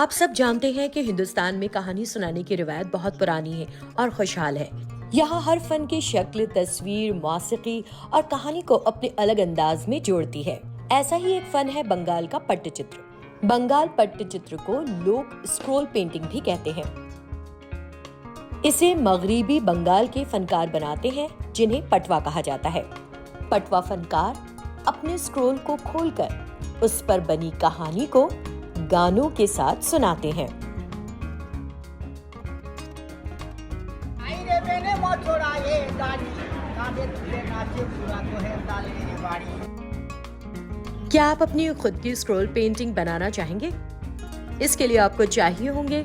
आप सब जानते हैं कि हिंदुस्तान में कहानी सुनाने की रिवायत बहुत पुरानी है और खुशहाल है। यहाँ हर फन की शक्ल, तस्वीर, मौसीकी और कहानी को अपने अलग अंदाज में जोड़ती है। ऐसा ही एक फन है बंगाल का पट्टचित्र। बंगाल पट्टचित्र को लोग स्क्रोल पेंटिंग भी कहते हैं। इसे मगरिबी बंगाल के फनकार बनाते हैं, जिन्हें पटवा कहा जाता है। पटवा फनकार अपने स्क्रोल को खोलकर उस पर बनी कहानी को गानों के साथ सुनाते हैं। क्या आप अपनी खुद की स्क्रोल पेंटिंग बनाना चाहेंगे? इसके लिए आपको चाहिए होंगे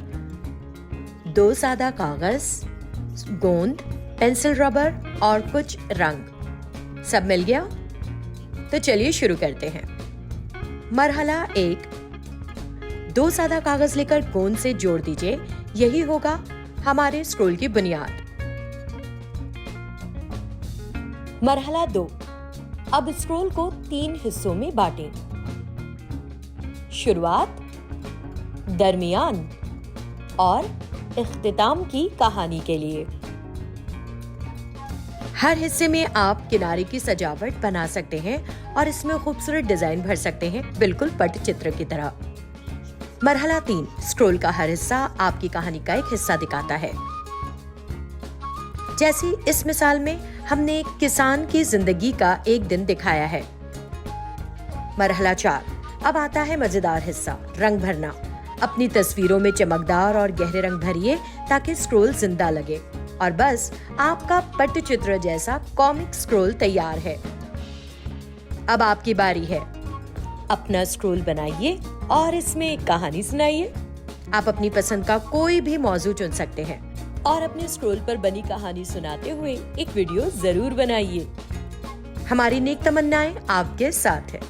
2 सादा कागज, गोंद, पेंसिल रबर और कुछ रंग। सब मिल गया? तो चलिए शुरू करते हैं। मरहला 1, 2 सादा कागज लेकर गोंद से जोड़ दीजिए। यही होगा हमारे स्क्रोल की बुनियाद। मरहला 2, अब स्क्रोल को 3 हिस्सों में बांटें। शुरुआत, दरमियान और इख्तिताम की कहानी के लिए। हर हिस्से में आप किनारे की सजावट बना सकते हैं और इसमें खूबसूरत डिजाइन भर सकते हैं, बिल्कुल पट्टचित्र की तरह। मरहला 3, स्क्रोल का हर हिस्सा आपकी कहानी का एक हिस्सा दिखाता है। जैसे इस मिसाल में हमने एक किसान की जिंदगी का एक दिन दिखाया है। मरहला 4, अब आता है मजेदार हिस्सा, रंग भरना। अपनी तस्वीरों में चमकदार और गहरे रंग भरिए ताकि स्क्रोल जिंदा लगे। और बस आपका पट्टचित्र जैसा कॉमिक स्क्रोल तैयार है। अब आपकी बारी है। अपना स्क्रोल बनाइए और इसमें एक कहानी सुनाइए। आप अपनी पसंद का कोई भी मौजू चुन सकते हैं और अपने स्क्रोल पर बनी कहानी सुनाते हुए एक वीडियो जरूर बनाइए। हमारी नेक तमन्नाएं आपके साथ है।